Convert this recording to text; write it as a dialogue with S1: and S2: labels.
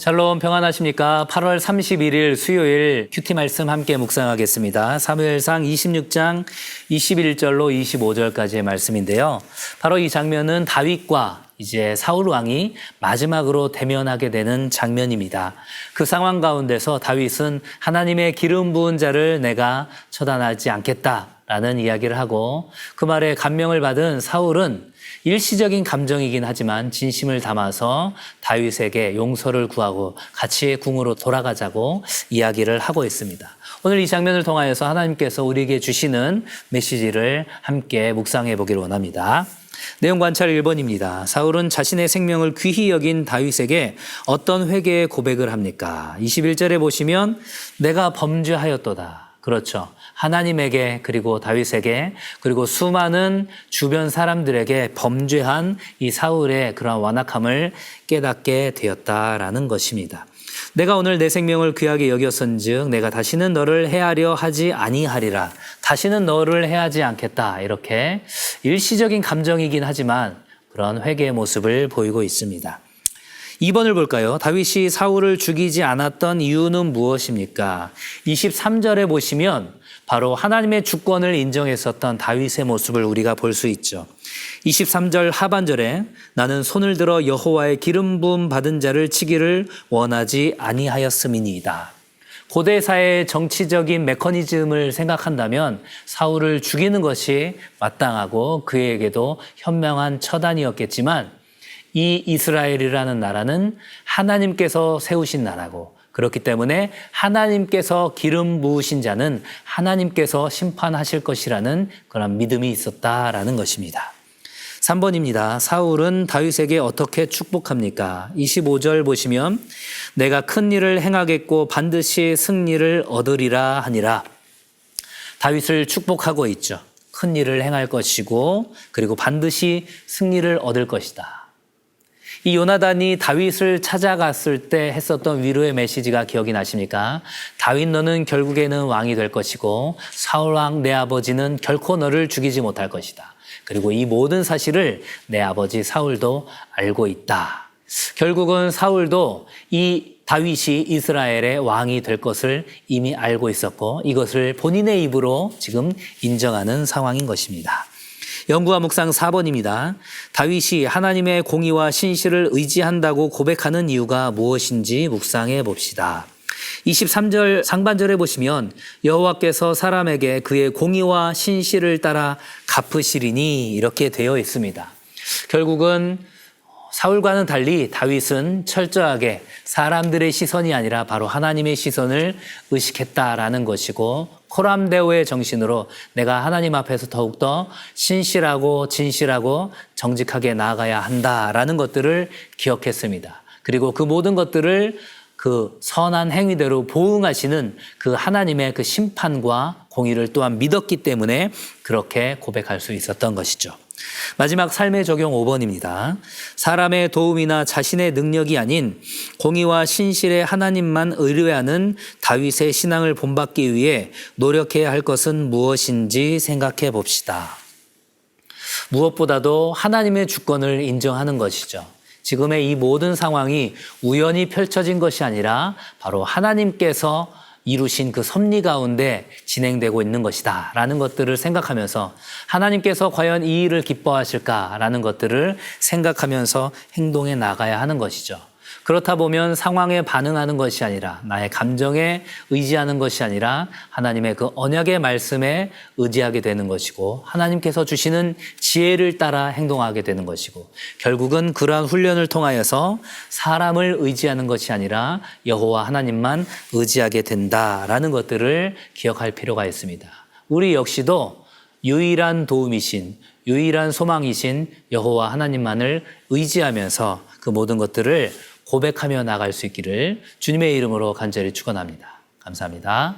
S1: 샬롬 평안하십니까? 8월 31일 수요일 큐티 말씀 함께 묵상하겠습니다. 사무엘상 26장 21절로 25절까지의 말씀인데요. 바로 이 장면은 다윗과 이제 사울 왕이 마지막으로 대면하게 되는 장면입니다. 그 상황 가운데서 다윗은 하나님의 기름 부은 자를 내가 처단하지 않겠다라는 이야기를 하고, 그 말에 감명을 받은 사울은 일시적인 감정이긴 하지만 진심을 담아서 다윗에게 용서를 구하고 같이 궁으로 돌아가자고 이야기를 하고 있습니다. 오늘 이 장면을 통하여서 하나님께서 우리에게 주시는 메시지를 함께 묵상해 보기를 원합니다. 내용 관찰 1번입니다. 사울은 자신의 생명을 귀히 여긴 다윗에게 어떤 회개의 고백을 합니까? 21절에 보시면 내가 범죄하였도다. 그렇죠. 하나님에게, 그리고 다윗에게, 그리고 수많은 주변 사람들에게 범죄한 이 사울의 그러한 완악함을 깨닫게 되었다라는 것입니다. 내가 오늘 내 생명을 귀하게 여겼은즉 내가 다시는 너를 해하려 하지 아니하리라. 다시는 너를 해하지 않겠다. 이렇게 일시적인 감정이긴 하지만 그런 회개의 모습을 보이고 있습니다. 2번을 볼까요? 다윗이 사울을 죽이지 않았던 이유는 무엇입니까? 23절에 보시면 바로 하나님의 주권을 인정했었던 다윗의 모습을 우리가 볼 수 있죠. 23절 하반절에 나는 손을 들어 여호와의 기름 부음 받은 자를 치기를 원하지 아니하였음이니이다. 고대사의 정치적인 메커니즘을 생각한다면 사울을 죽이는 것이 마땅하고 그에게도 현명한 처단이었겠지만, 이 이스라엘이라는 나라는 하나님께서 세우신 나라고, 그렇기 때문에 하나님께서 기름 부으신 자는 하나님께서 심판하실 것이라는 그런 믿음이 있었다라는 것입니다. 3번입니다. 사울은 다윗에게 어떻게 축복합니까? 25절 보시면 내가 큰 일을 행하겠고 반드시 승리를 얻으리라 하니라. 다윗을 축복하고 있죠. 큰 일을 행할 것이고 그리고 반드시 승리를 얻을 것이다. 이 요나단이 다윗을 찾아갔을 때 했었던 위로의 메시지가 기억이 나십니까? 다윗 너는 결국에는 왕이 될 것이고 사울 왕 내 아버지는 결코 너를 죽이지 못할 것이다. 그리고 이 모든 사실을 내 아버지 사울도 알고 있다. 결국은 사울도 이 다윗이 이스라엘의 왕이 될 것을 이미 알고 있었고 이것을 본인의 입으로 지금 인정하는 상황인 것입니다. 연구와 묵상 4번입니다. 다윗이 하나님의 공의와 신실을 의지한다고 고백하는 이유가 무엇인지 묵상해 봅시다. 23절 상반절에 보시면 여호와께서 사람에게 그의 공의와 신실을 따라 갚으시리니 이렇게 되어 있습니다. 결국은 사울과는 달리 다윗은 철저하게 사람들의 시선이 아니라 바로 하나님의 시선을 의식했다라는 것이고, 코람데오의 정신으로 내가 하나님 앞에서 더욱더 신실하고 진실하고 정직하게 나아가야 한다라는 것들을 기억했습니다. 그리고 그 모든 것들을 그 선한 행위대로 보응하시는 그 하나님의 그 심판과 공의를 또한 믿었기 때문에 그렇게 고백할 수 있었던 것이죠. 마지막 삶의 적용 5번입니다. 사람의 도움이나 자신의 능력이 아닌 공의와 신실의 하나님만 의뢰하는 다윗의 신앙을 본받기 위해 노력해야 할 것은 무엇인지 생각해 봅시다. 무엇보다도 하나님의 주권을 인정하는 것이죠. 지금의 이 모든 상황이 우연히 펼쳐진 것이 아니라 바로 하나님께서 이루신 그 섭리 가운데 진행되고 있는 것이다 라는 것들을 생각하면서 하나님께서 과연 이 일을 기뻐하실까 라는 것들을 생각하면서 행동해 나가야 하는 것이죠. 그렇다 보면 상황에 반응하는 것이 아니라 나의 감정에 의지하는 것이 아니라 하나님의 그 언약의 말씀에 의지하게 되는 것이고 하나님께서 주시는 지혜를 따라 행동하게 되는 것이고, 결국은 그러한 훈련을 통하여서 사람을 의지하는 것이 아니라 여호와 하나님만 의지하게 된다라는 것들을 기억할 필요가 있습니다. 우리 역시도 유일한 도움이신, 유일한 소망이신 여호와 하나님만을 의지하면서 그 모든 것들을 고백하며 나갈 수 있기를 주님의 이름으로 간절히 축원합니다. 감사합니다.